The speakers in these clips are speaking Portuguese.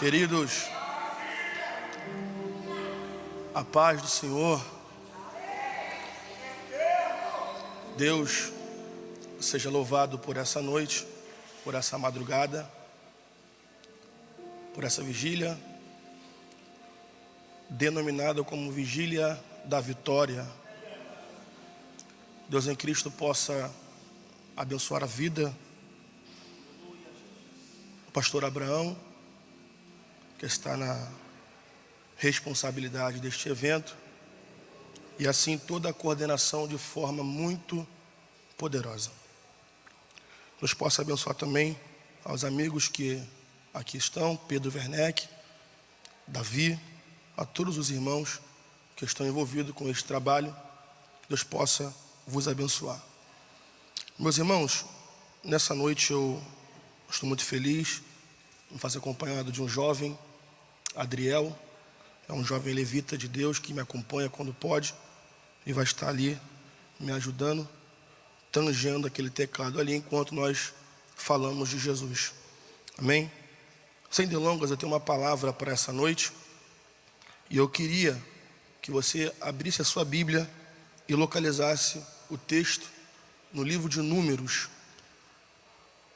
Queridos, a paz do Senhor. Deus seja louvado por essa noite, por essa madrugada, por essa vigília, denominada como Vigília da Vitória. Deus em Cristo possa abençoar a vida do pastor Abraão, que está na responsabilidade deste evento, e assim toda a coordenação de forma muito poderosa. Deus possa abençoar também aos amigos que aqui estão, Pedro Werneck, Davi, a todos os irmãos que estão envolvidos com este trabalho. Deus possa vos abençoar. Meus irmãos, nessa noite eu estou muito feliz em fazer acompanhado de um jovem, Adriel. É um jovem levita de Deus que me acompanha quando pode e vai estar ali me ajudando, tangendo aquele teclado ali enquanto nós falamos de Jesus. Amém? Sem delongas, eu tenho uma palavra para essa noite e eu queria que você abrisse a sua Bíblia e localizasse o texto no livro de Números.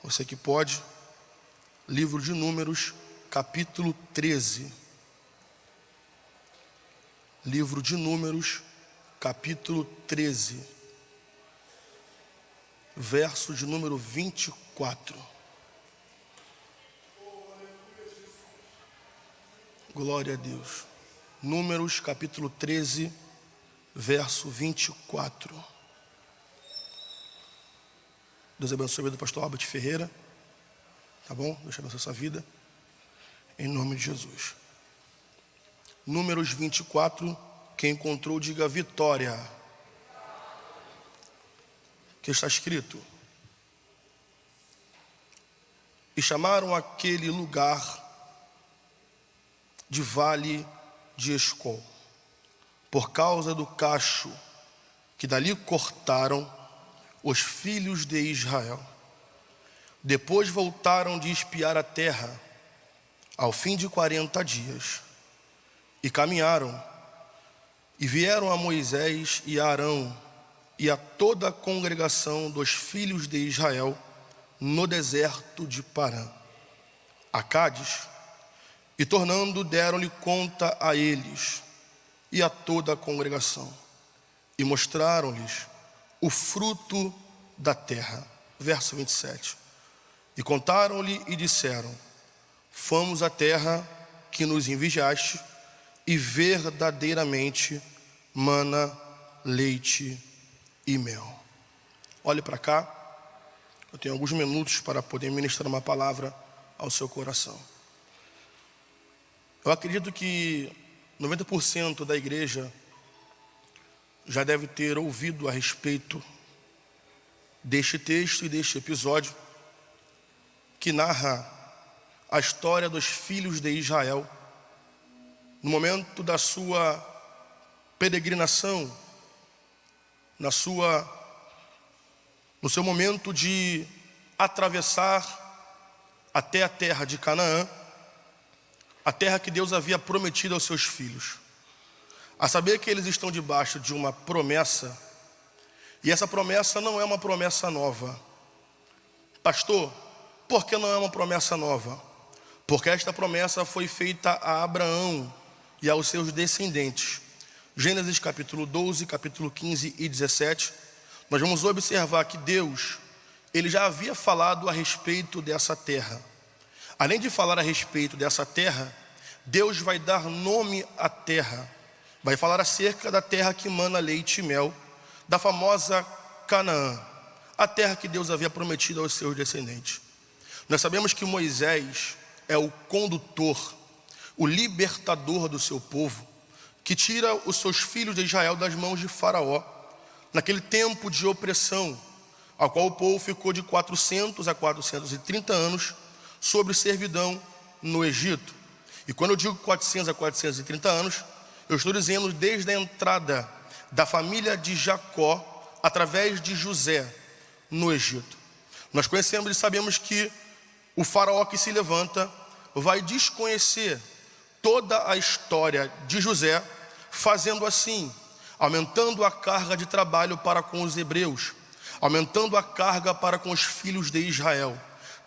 Você que pode, livro de Números, capítulo 13. Livro de Números, capítulo 13, verso de número 24. Glória a Deus. Números, capítulo 13, verso 24. Deus abençoe a vida do pastor Albert Ferreira. Tá bom? Deus abençoe a sua vida. Em nome de Jesus. Números 24, quem encontrou, diga vitória. Que está escrito: e chamaram aquele lugar de Vale de Escol, por causa do cacho que dali cortaram os filhos de Israel. Depois voltaram de espiar a terra, ao fim de 40 dias. E caminharam, e vieram a Moisés e a Arão, e a toda a congregação dos filhos de Israel, no deserto de Parã, a Cádiz, e tornando deram-lhe conta a eles, e a toda a congregação, e mostraram-lhes o fruto da terra. Verso 27. E contaram-lhe e disseram: fomos à terra que nos enviaste, e verdadeiramente mana leite e mel. Olhe para cá, eu tenho alguns minutos para poder ministrar uma palavra ao seu coração. Eu acredito que 90% da igreja já deve ter ouvido a respeito deste texto e deste episódio que narra a história dos filhos de Israel no momento da sua peregrinação, no seu momento de atravessar até a terra de Canaã, a terra que Deus havia prometido aos seus filhos. A saber que eles estão debaixo de uma promessa, e essa promessa não é uma promessa nova. Pastor, por que não é uma promessa nova? Porque esta promessa foi feita a Abraão e aos seus descendentes. Gênesis capítulo 12, capítulo 15 e 17, nós vamos observar que Deus, ele já havia falado a respeito dessa terra. Além de falar a respeito dessa terra, Deus vai dar nome à terra. Vai falar acerca da terra que mana leite e mel, da famosa Canaã, a terra que Deus havia prometido aos seus descendentes. Nós sabemos que Moisés é o condutor, o libertador do seu povo, que tira os seus filhos de Israel das mãos de Faraó, naquele tempo de opressão, ao qual o povo ficou de 400 a 430 anos sobre servidão no Egito. E quando eu digo 400 a 430 anos, eu estou dizendo desde a entrada da família de Jacó, através de José, no Egito. Nós conhecemos e sabemos que o faraó que se levanta vai desconhecer toda a história de José, fazendo assim, aumentando a carga de trabalho para com os hebreus, aumentando a carga para com os filhos de Israel.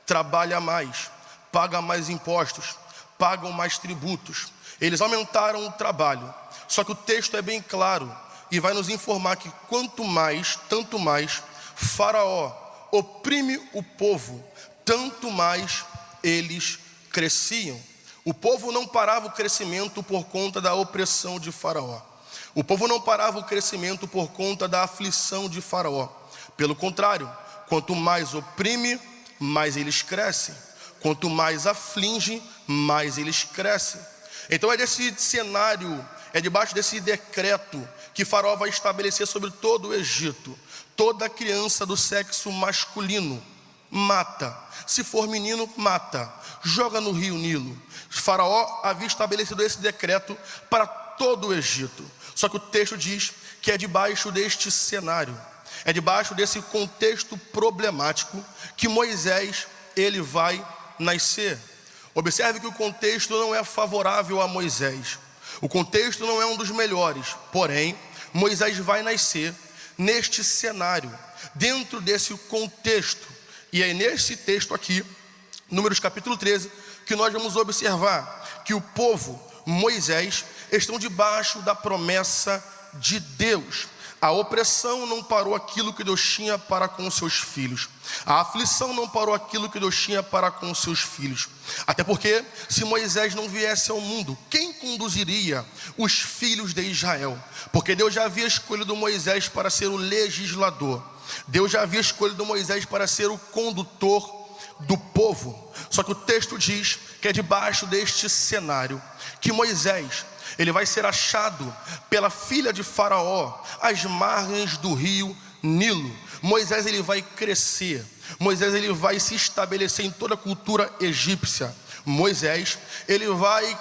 Trabalha mais, paga mais impostos, pagam mais tributos. Eles aumentaram o trabalho. Só que o texto é bem claro e vai nos informar que quanto mais, tanto mais, Faraó oprime o povo, tanto mais eles cresciam. O povo não parava o crescimento por conta da opressão de Faraó. O povo não parava o crescimento por conta da aflição de Faraó. Pelo contrário, quanto mais oprime, mais eles crescem. Quanto mais aflige, mais eles crescem. Então é desse cenário, é debaixo desse decreto que Faraó vai estabelecer sobre todo o Egito. Toda criança do sexo masculino mata. Se for menino, mata. Joga no rio Nilo. Faraó havia estabelecido esse decreto para todo o Egito. Só que o texto diz que é debaixo deste cenário, é debaixo desse contexto problemático que Moisés, ele vai nascer. Observe que o contexto não é favorável a Moisés. O contexto não é um dos melhores. Porém, Moisés vai nascer neste cenário, dentro desse contexto. E é nesse texto aqui, Números capítulo 13, que nós vamos observar que o povo, Moisés, estão debaixo da promessa de Deus. A opressão não parou aquilo que Deus tinha para com os seus filhos. A aflição não parou aquilo que Deus tinha para com os seus filhos. Até porque, se Moisés não viesse ao mundo, quem conduziria os filhos de Israel? Porque Deus já havia escolhido Moisés para ser o legislador. Deus já havia escolhido Moisés para ser o condutor do povo. Só que o texto diz que é debaixo deste cenário que Moisés, ele vai ser achado pela filha de Faraó às margens do rio Nilo. Moisés, ele vai crescer. Moisés, ele vai se estabelecer em toda a cultura egípcia. Moisés, ele vai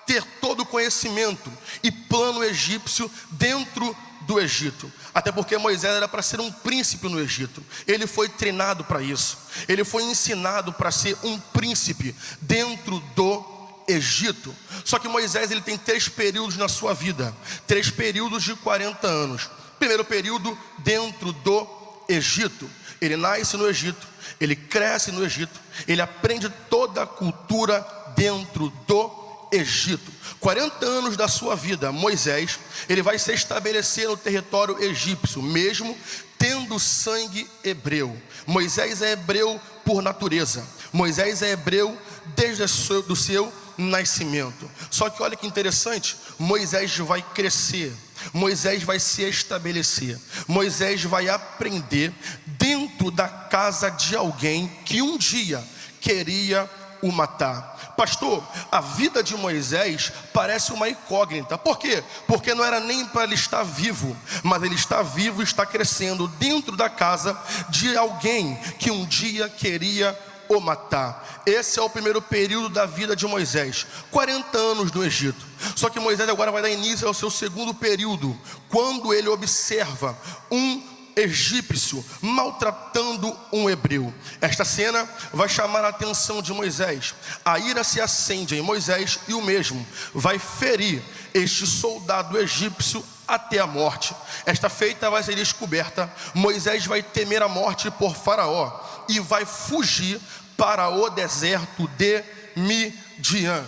ter todo o conhecimento e plano egípcio dentro do Egito. Até porque Moisés era para ser um príncipe no Egito. Ele foi treinado para isso. Ele foi ensinado para ser um príncipe dentro do Egito. Só que Moisés, ele tem 3 períodos na sua vida, 3 períodos de 40 anos. Primeiro período dentro do Egito. Ele nasce no Egito, ele cresce no Egito, ele aprende toda a cultura dentro do Egito. 40 anos da sua vida, Moisés, ele vai se estabelecer no território egípcio, mesmo tendo sangue hebreu. Moisés é hebreu por natureza. Moisés é hebreu desde o seu nascimento. Só que olha que interessante, Moisés vai crescer, Moisés vai se estabelecer, Moisés vai aprender dentro da casa de alguém que um dia queria o matar. Pastor, a vida de Moisés parece uma incógnita. Por quê? Porque não era nem para ele estar vivo, mas ele está vivo e está crescendo dentro da casa de alguém que um dia queria o matar. Esse é o primeiro período da vida de Moisés, 40 anos no Egito. Só que Moisés agora vai dar início ao seu segundo período, quando ele observa um egípcio maltratando um hebreu. Esta cena vai chamar a atenção de Moisés. A ira se acende em Moisés e o mesmo vai ferir este soldado egípcio até a morte. Esta feita vai ser descoberta. Moisés vai temer a morte por Faraó e vai fugir para o deserto de Midian.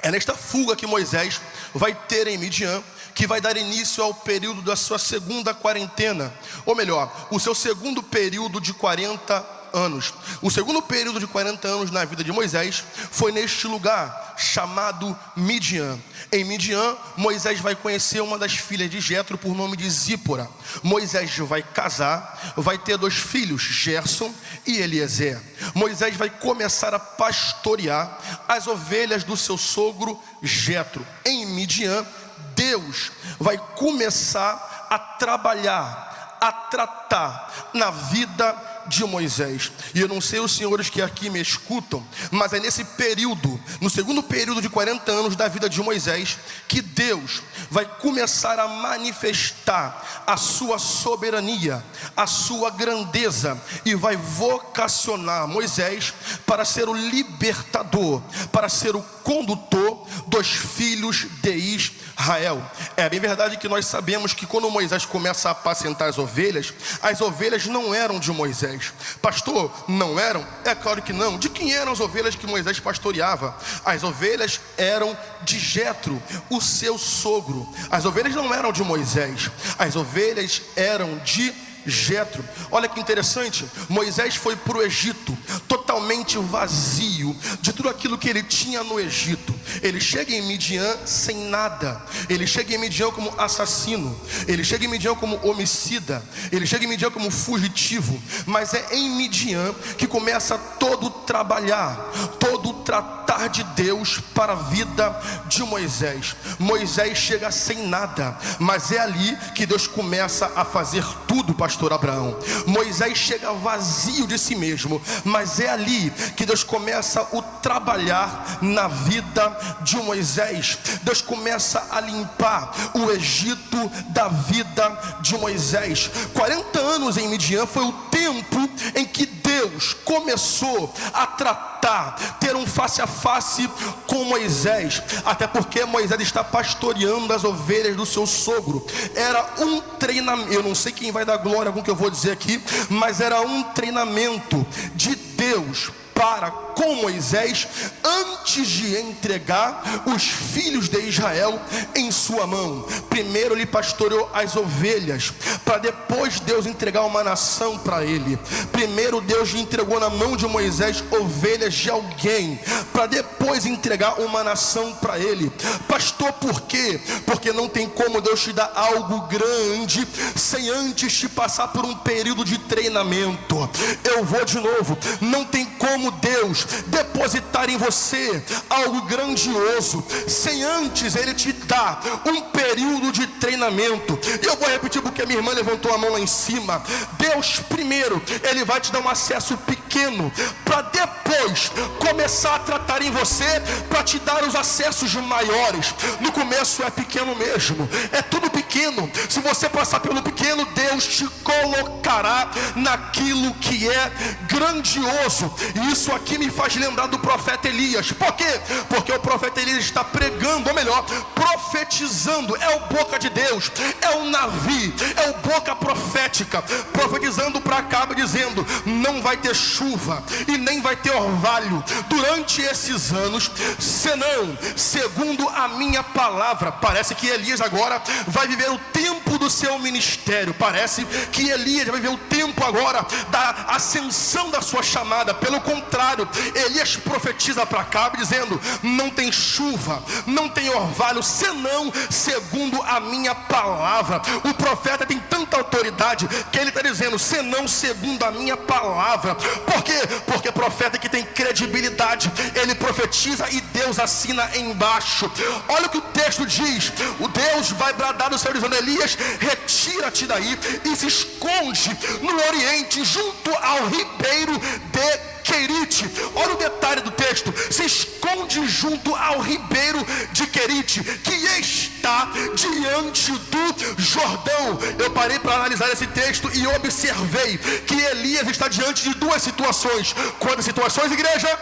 É nesta fuga que Moisés vai ter em Midian que vai dar início ao período da sua segunda quarentena, ou melhor, o seu segundo período de 40 anos. O segundo período de 40 anos na vida de Moisés foi neste lugar chamado Midian. Em Midian, Moisés vai conhecer uma das filhas de Jetro por nome de Zípora. Moisés vai casar, vai ter 2 filhos, Gerson e Eliezer. Moisés vai começar a pastorear as ovelhas do seu sogro Jetro. Em Midian, Deus vai começar a trabalhar, a tratar na vida de Moisés. E eu não sei os senhores que aqui me escutam, mas é nesse período, no segundo período de 40 anos da vida de Moisés, que Deus vai começar a manifestar a sua soberania, a sua grandeza, e vai vocacionar Moisés para ser o libertador, para ser o condutor dos filhos de Israel. É bem verdade que nós sabemos que quando Moisés começa a apacentar as ovelhas não eram de Moisés. Pastor, não eram? É claro que não. De quem eram as ovelhas que Moisés pastoreava? As ovelhas eram de Jetro, o seu sogro. As ovelhas não eram de Moisés, as ovelhas eram de Jetro. Olha que interessante, Moisés foi para o Egito totalmente vazio de tudo aquilo que ele tinha no Egito. Ele chega em Midian sem nada. Ele chega em Midian como assassino, ele chega em Midian como homicida, ele chega em Midian como fugitivo. Mas é em Midian que começa todo o trabalhar, todo o tratar de Deus para a vida de Moisés. Moisés chega sem nada, mas é ali que Deus começa a fazer tudo, pastor Abraão. Moisés chega vazio de si mesmo, mas é ali que Deus começa o trabalhar na vida de Moisés. Deus começa a limpar o Egito da vida de Moisés. 40 anos em Midian foi o tempo em que Deus começou a tratar, ter um face a face com Moisés, até porque Moisés está pastoreando as ovelhas do seu sogro. Era um treinamento, eu não sei quem vai dar glória com o que eu vou dizer aqui, mas era um treinamento de Deus para com Moisés, antes de entregar os filhos de Israel em sua mão. Primeiro ele pastoreou as ovelhas, para depois Deus entregar uma nação para ele. Primeiro Deus entregou na mão de Moisés ovelhas de alguém, para depois entregar uma nação para ele. Pastor, por quê? Porque não tem como Deus te dar algo grande sem antes te passar por um período de treinamento. Eu vou de novo, não tem como Deus depositar em você algo grandioso sem antes Ele te dar um período de treinamento. E eu vou repetir porque minha irmã levantou a mão lá em cima. Deus primeiro, Ele vai te dar um acesso pequeno, para depois começar a tratar em você, para te dar os acessos maiores. No começo é pequeno mesmo, é tudo pequeno. Se você passar pelo pequeno, Deus te colocará naquilo que é grandioso. E isso aqui me faz lembrar do profeta Elias. Por quê? Porque o profeta Elias está pregando, ou melhor, profetizando. É o boca de Deus, é o Navi, é o boca profética, profetizando para Acabe, dizendo: não vai ter chuva e nem vai ter orvalho durante esses anos, senão segundo a minha palavra. Parece que Elias agora vai viver o tempo do seu ministério. Parece que Elias vai viver o tempo agora da ascensão da sua chamada. Pelo contrário, Elias profetiza para Acabe dizendo: não tem chuva, não tem orvalho, senão segundo a minha palavra. O profeta tem tanta autoridade que ele está dizendo: senão segundo a minha palavra. Por quê? Porque profeta que tem credibilidade, ele profetiza e Deus assina embaixo. Olha o que o texto diz: o Deus vai bradar no céu dizendo: Elias, retira-te daí e se esconde no oriente, junto ao ribeiro de Querite. Olha o detalhe do texto: se esconde junto ao ribeiro de Querite, que está diante do Jordão. Eu parei para analisar esse texto e observei que Elias está diante de duas situações. Quantas situações, igreja?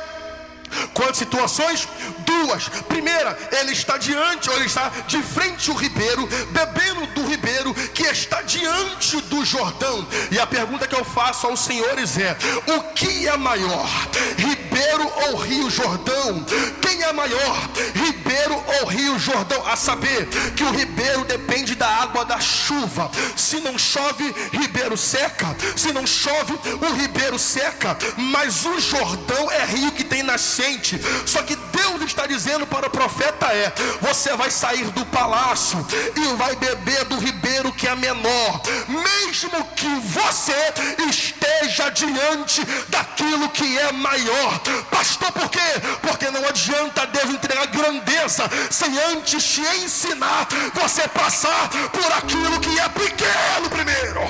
Quantas situações? Duas. Primeira, ele está diante, ou ele está de frente ao ribeiro, bebendo do ribeiro que está diante do Jordão. E a pergunta que eu faço aos senhores é: o que é maior, ribeiro ou rio Jordão? Quem é maior, ribeiro ou rio Jordão? A saber que o ribeiro depende da água da chuva. Se não chove, ribeiro seca. Se não chove, o ribeiro seca. Mas o Jordão é rio que tem nascente. Só que Deus está dizendo para o profeta: você vai sair do palácio e vai beber do ribeiro que é menor, mesmo que você esteja diante daquilo que é maior. Pastor, por quê? Porque não adianta Deus entregar grandeza sem antes te ensinar você passar por aquilo que é pequeno primeiro.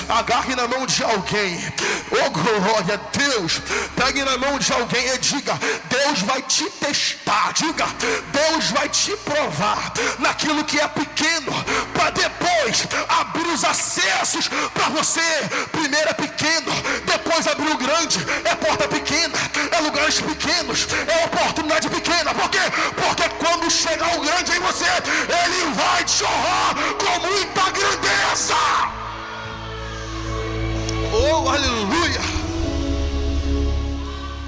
Agarre na mão de alguém, oh glória a Deus, pegue na mão de alguém e diga: Deus vai te testar, diga: Deus vai te provar naquilo que é pequeno, para depois abrir os acessos para você. Primeiro é pequeno, depois abrir o grande. É porta pequena, é lugares pequenos, é oportunidade pequena. Por quê? Porque quando chegar o grande em você, ele vai te honrar com muita grandeza. Oh, aleluia!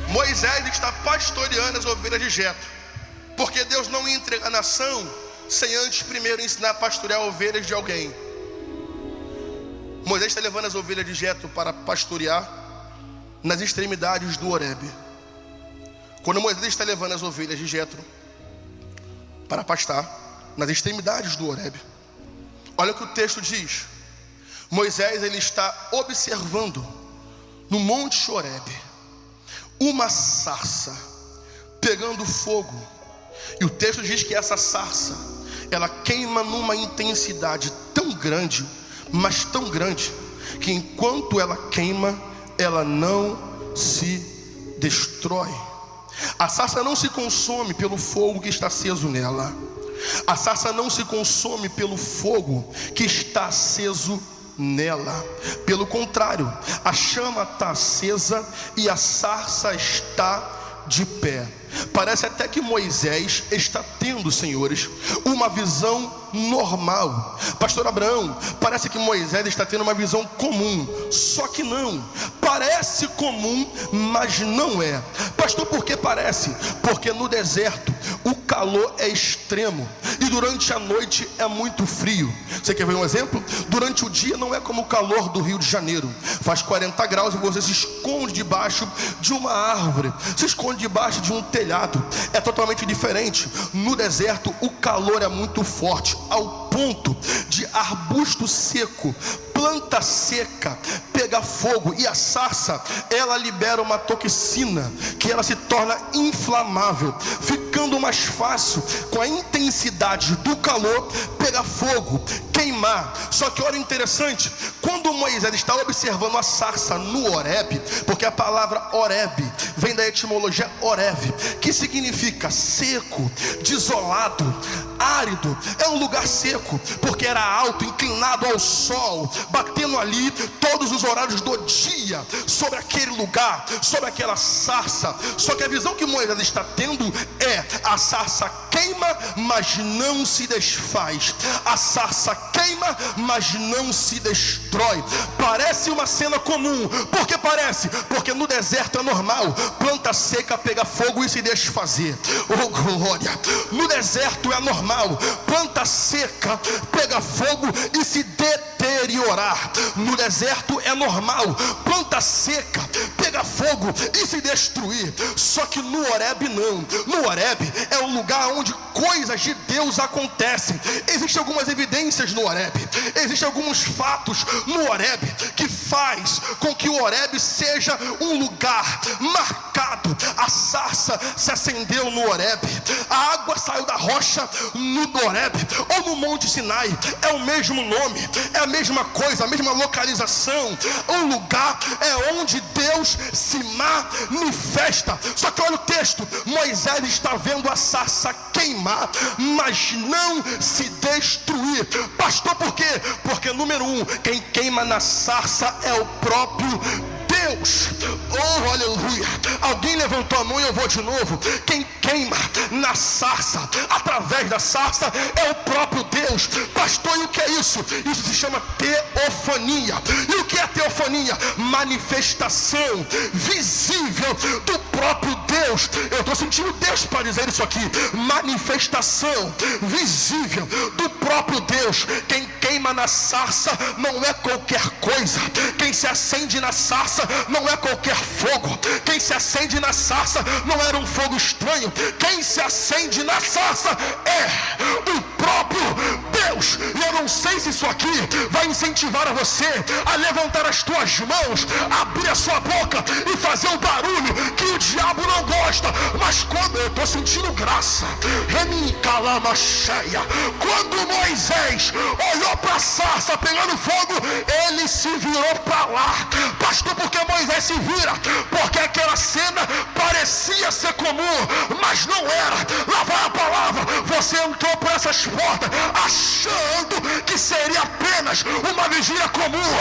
Moisés está pastoreando as ovelhas de Jetro, porque Deus não ia entregar a nação sem antes primeiro ensinar a pastorear ovelhas de alguém. Moisés está levando as ovelhas de Jetro para pastorear nas extremidades do Horebe. Quando Moisés está levando as ovelhas de Jetro para pastar nas extremidades do Horebe, olha o que o texto diz. Moisés, ele está observando no monte Horebe uma sarça pegando fogo, e o texto diz que essa sarça, ela queima numa intensidade tão grande, mas tão grande, que enquanto ela queima, ela não se destrói. A sarça não se consome pelo fogo que está aceso nela. A sarça não se consome pelo fogo que está aceso nela. Pelo contrário, a chama está acesa e a sarça está de pé. Parece até que Moisés está tendo, senhores, uma visão normal. Pastor Abraão, parece que Moisés está tendo uma visão comum. Só que não, parece comum, mas não é. Pastor, por que parece? Porque no deserto o calor é extremo e durante a noite é muito frio. Você quer ver um exemplo? Durante o dia não é como o calor do Rio de Janeiro, faz 40 graus e você se esconde debaixo de uma árvore, se esconde debaixo de um telhado. É totalmente diferente. No deserto o calor é muito forte, ao ponto de arbusto seco, planta seca, pegar fogo. E a sarça, ela libera uma toxina que ela se torna inflamável, ficando mais fácil com a intensidade do calor pegar fogo, queimar. Só que olha interessante, quando Moisés está observando a sarça no Horebe, porque a palavra Horebe vem da etimologia Horeve, que significa seco, desolado, árido. É um lugar seco, porque era alto, inclinado ao sol, batendo ali todos os horários do dia sobre aquele lugar, sobre aquela sarça. Só que a visão que Moisés está tendo é: a sarça queima, mas não se desfaz. A sarça queima, mas não se destrói. Parece uma cena comum. Por que parece? Porque no deserto é normal planta seca pegar fogo e se desfazer. Oh glória! No deserto é normal planta seca pegar fogo e se deteriorar. No deserto é normal planta seca pegar fogo e se destruir. Só que no Horebe não. No Horebe é um lugar onde coisas de Deus acontecem. Existem algumas evidências no Horebe, existem alguns fatos no Horebe que faz com que o Horebe seja um lugar marcado. A sarça se acendeu no Horebe, a água saiu da rocha no Horebe, ou no Monte Sinai. É o mesmo nome, é a mesma coisa, a mesma localização. O lugar é onde Deus se manifesta. Só que olha o texto: Moisés está vendo a sarça queimar, mas não se destruir. Pastor, por quê? Porque número 1, quem queima na sarça é o próprio Deus. Oh, aleluia! Alguém levantou a mão e eu vou de novo. Quem queima na sarça, através da sarça, é o próprio Deus. Pastor, e o que é isso? Isso se chama teofania. E o que é teofania? Manifestação visível do próprio Deus. Eu estou sentindo Deus para dizer isso aqui. Manifestação visível do próprio Deus. Quem queima na sarça não é qualquer coisa. Quem se acende na sarça não é qualquer fogo. Quem se acende na sarça não era um fogo estranho. Quem se acende na sarça é o próprio Deus. E eu não sei se isso aqui vai incentivar a você a levantar as tuas mãos, abrir a sua boca e fazer o barulho que o diabo não gosta. Mas quando eu estou sentindo graça, quando Moisés olhou para a sarça pegando fogo, ele se virou para lá. Pastor, por que Moisés se vira? Porque aquela cena parecia ser comum, mas não era. Lá vai a palavra: você entrou por essas portas achando que seria apenas uma vigília comum,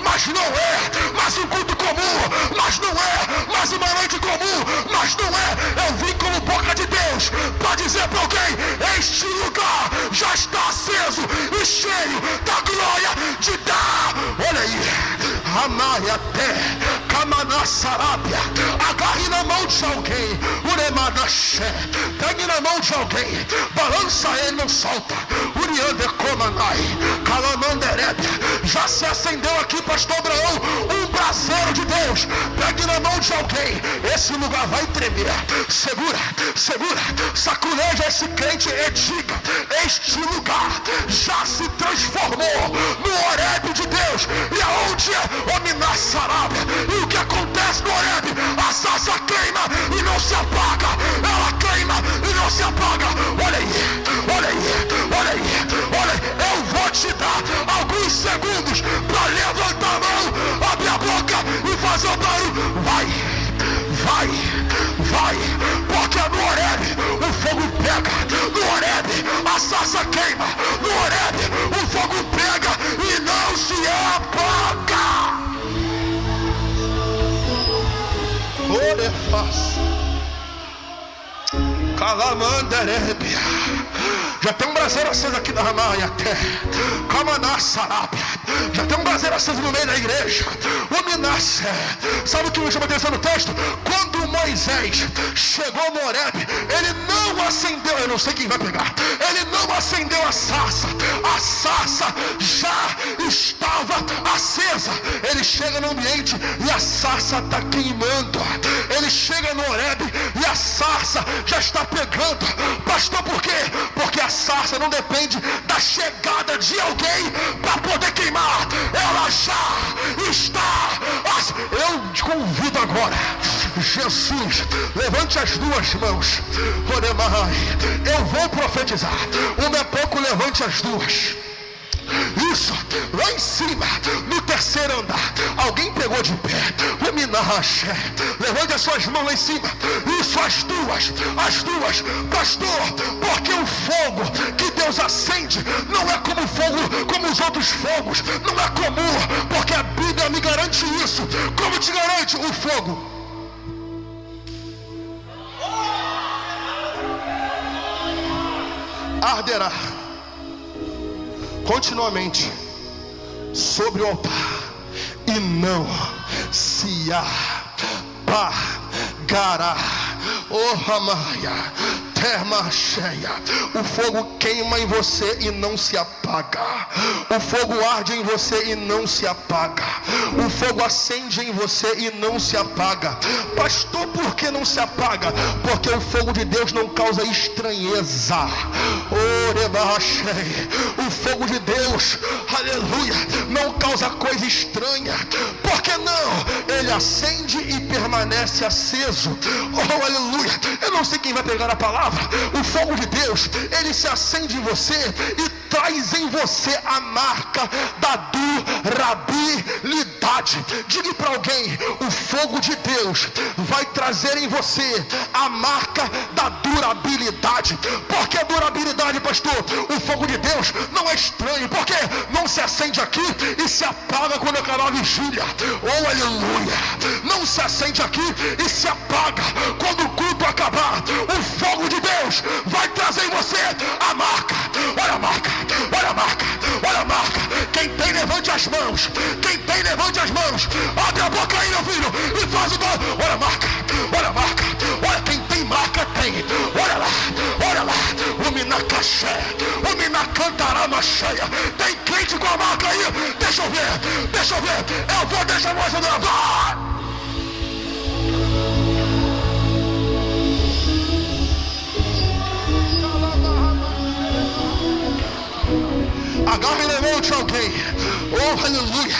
mas não é. Mas um culto comum, mas não é. Mas uma noite comum, mas não é. Eu vim como boca de Deus para dizer para alguém: este lugar já está aceso e cheio da glória de Deus. Olha aí, Amaiaté, Kamanassarabia. Agarre na mão de alguém, Uremanaxé. Pegue na mão de alguém, balança ele, não solta. Uriande Komanai, Kalamanderebia. Já se acendeu aqui, pastor Abraão, um braseiro de Deus. Pegue na mão de alguém, esse lugar vai tremer. Segura, segura, saculeja esse crente e diga: este lugar já se transformou no Horebe de Deus. E aonde é Ominassarabia? E o que acontece no Horebe? A sarça queima e não se apaga. Ela queima e não se apaga. Olha aí, olha aí, olha aí, olha aí. Eu vou te dar alguns segundos para levantar a mão, abrir a boca e fazer o barulho. Vai, vai, vai, porque no Horebe o fogo pega. No Horebe a sarça queima. No Horebe o fogo pega e não se apaga. Calamanderebia. Já tem um braseiro aceso aqui na Ramaia até. Kamanassarabia. Já tem um braseiro aceso no meio da igreja. O Minassé. Sabe o que me chama a atenção no texto? Quando Moisés chegou no Horebe, ele não acendeu. Eu não sei quem vai pegar. Ele não acendeu a sarça. A sarça já estava acesa. Ele chega no ambiente e a sarça está queimando. Ele chega no Horebe e a sarça já está pegando. Pastor, por quê? Porque a sarça não depende da chegada de alguém para poder queimar. Ela já está. Eu te convido agora, Jesus, levante as duas mãos. Eu vou profetizar. Uma é pouco, levante as duas. Isso, lá em cima, no terceiro andar. Alguém pegou de pé. O Minahaxé. Levante as suas mãos lá em cima. Isso, as duas. Pastor, porque o fogo que Deus acende não é como fogo, como os outros fogos. Não é comum, porque a Bíblia me garante isso. Como te garante o fogo? Arderá continuamente sobre o altar e não se apagará. Oh, Ramaia, terra cheia. O fogo queima em você e não se apaga. O fogo arde em você e não se apaga. O fogo acende em você e não se apaga. Pastor, por que não se apaga? Porque o fogo de Deus não causa estranheza. O fogo de Deus, aleluia, não causa coisa estranha. Por que não? Ele acende e permanece aceso. Oh, aleluia. Eu não sei quem vai pegar a palavra. O fogo de Deus, ele se acende em você e traz em você a marca da durabilidade. Diga para alguém: o fogo de Deus vai trazer em você a marca da durabilidade. Por que durabilidade, pastor? O fogo de Deus não é estranho, porque não se acende aqui e se apaga quando acabar a vigília. Oh, aleluia. Não se acende aqui e se apaga quando o culto acabar. O fogo de Deus vai trazer em você a marca. Olha a marca, olha a marca, olha a marca. Quem tem, levante as mãos. Quem tem, levante as mãos. Abre a boca aí, meu filho, e faz o gol. Olha a marca, olha a marca. Olha, quem tem marca tem. Olha lá, olha lá. O Minacaxé, o Minacantarama cheia. Tem crente com a marca aí? Deixa eu ver, deixa eu ver. Eu vou deixar você gravar. Agarre na mão de alguém. Oh, aleluia.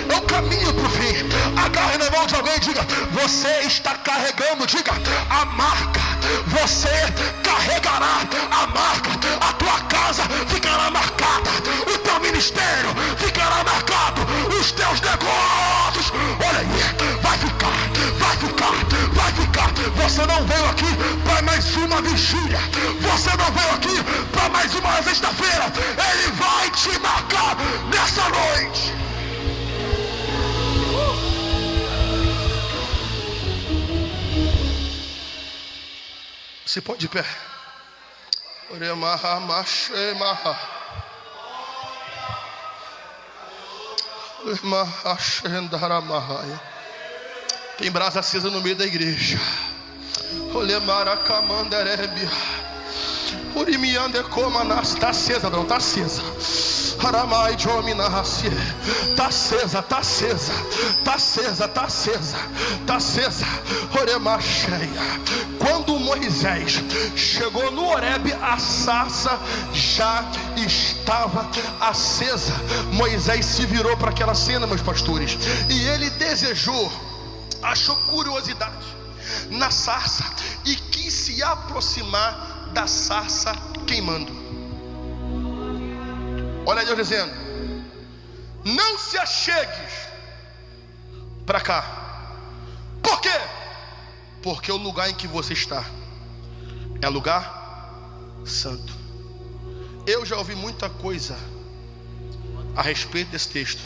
É o caminho para o fim. Agarre na mão de alguém e diga: você está carregando, diga, a marca. Você carregará a marca. A tua casa ficará marcada. O teu ministério ficará marcado. Os teus negócios, olha aí, vai ficar. Você não veio aqui para mais uma vigília. Você não veio aqui para mais uma sexta-feira. Ele vai te marcar nessa noite. Se põe de pé. Tem brasa acesa no meio da igreja. Está acesa, não, está acesa. Está acesa, está acesa. Está acesa, está acesa. Está acesa. Quando Moisés chegou no Horebe, a sarça já estava acesa. Moisés se virou para aquela cena, meus pastores, e ele desejou, achou curiosidade na sarça e quis se aproximar da sarça queimando. Olha Deus dizendo: não se achegues para cá. Por quê? Porque o lugar em que você está é lugar santo. Eu já ouvi muita coisa a respeito desse texto,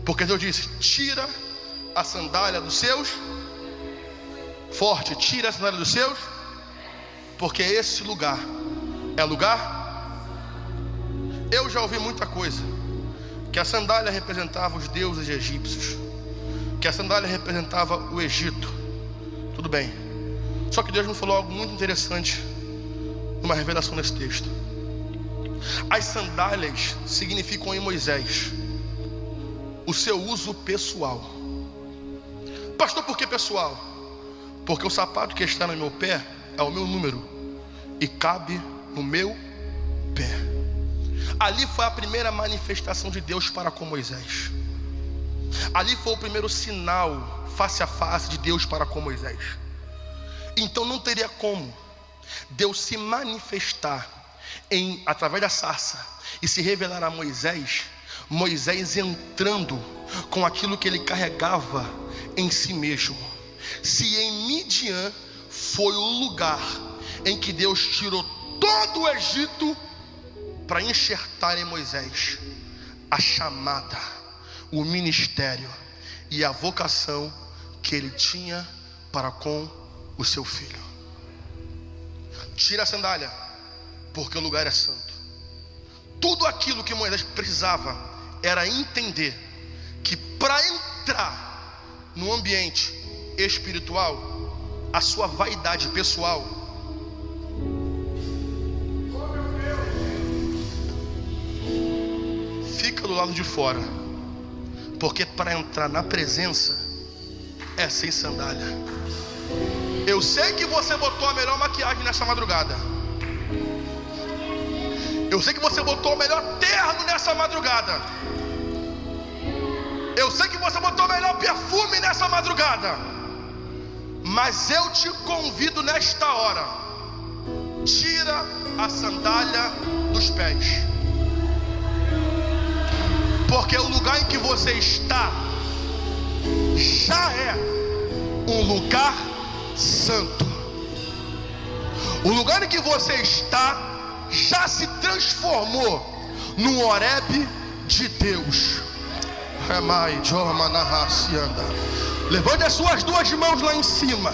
porque Deus disse: tira a sandália dos seus. Forte, tira a sandália dos seus, porque esse lugar é lugar. Eu já ouvi muita coisa, que a sandália representava os deuses egípcios, que a sandália representava o Egito. Tudo bem, só que Deus me falou algo muito interessante numa revelação nesse texto. As sandálias significam em Moisés o seu uso pessoal. Pastor, por que pessoal? Porque o sapato que está no meu pé é o meu número e cabe no meu pé. Ali foi a primeira manifestação de Deus para com Moisés. Ali foi o primeiro sinal face a face de Deus para com Moisés. Então não teria como Deus se manifestar através da sarça e se revelar a Moisés, Moisés entrando com aquilo que ele carregava em si mesmo. Se em Midian foi o lugar em que Deus tirou todo o Egito para enxertar em Moisés a chamada, o ministério e a vocação que ele tinha para com o seu filho. Tira a sandália, porque o lugar é santo. Tudo aquilo que Moisés precisava era entender que para entrar no ambiente espiritual, a sua vaidade pessoal fica do lado de fora, porque para entrar na presença é sem sandália. Eu sei que você botou a melhor maquiagem nessa madrugada. Eu sei que você botou o melhor terno nessa madrugada. Eu sei que você botou o melhor perfume nessa madrugada. Mas eu te convido nesta hora: tira a sandália dos pés, porque o lugar em que você está já é um lugar santo. O lugar em que você está já se transformou no Horebe de Deus. Levante as suas duas mãos lá em cima,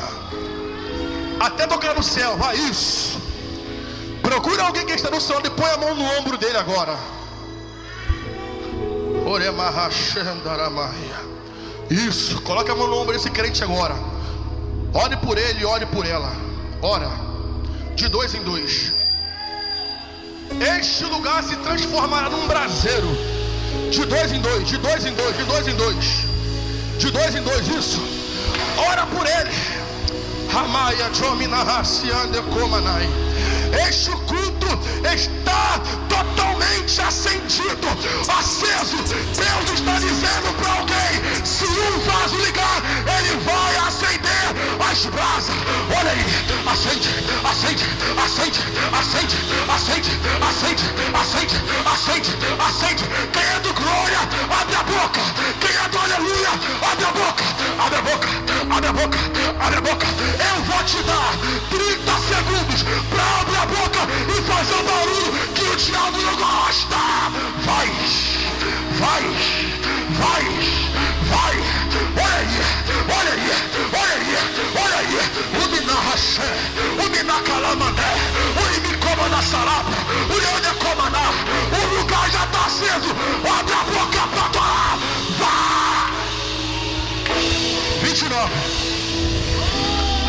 até tocar no céu. Vai, isso. Procura alguém que está no céu e põe a mão no ombro dele agora. Isso, coloca a mão no ombro desse crente agora. Ore por ele, ore por ela. Ora, de dois em dois. Este lugar se transformará num braseiro. De dois em dois, de dois em dois, de dois em dois. De dois em dois, isso. Ora por ele. Este culto está totalmente acendido, aceso. Deus está dizendo para alguém: se um vaso ligar, ele vai acender as brasas. Olha aí, acende, acende, acende, acende, acende, acende, acende, acende, acende. Quem é do glória, abre a boca. Quem é do aleluia, abre a boca. Abre a boca, abre a boca, abre a boca. Eu vou te dar 30 segundos para abrir a boca e fazer o barulho que o diabo não gosta. Vai, vai, vai, vai. Olha aí, olha aí, olha aí, olha aí. O Minarraché, o Minacalamandé, o Imicomana Sarapa, o Leonecomaná. O lugar já está aceso. Abre a boca para adorar. Vai. 29.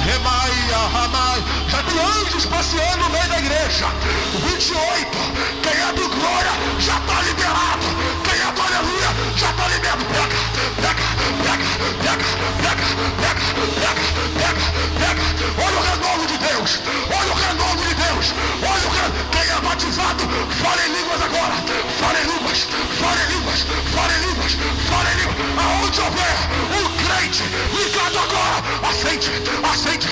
Remaia, Ramai. Já tem anjos passeando no meio da igreja. 28. Quem é do glória já está liberado. Quem é do aleluia já está liberado. Pega, pega, pega, pega, pega, pega, pega, pega, pega. Olha o renovo de Deus. Olha o renovo de Deus. Olha o renovo. Quem é batizado, fala em línguas agora. Fala em línguas, fala em línguas, fala em línguas, fala em línguas. Aonde houver um crente ligado agora, acende, acende,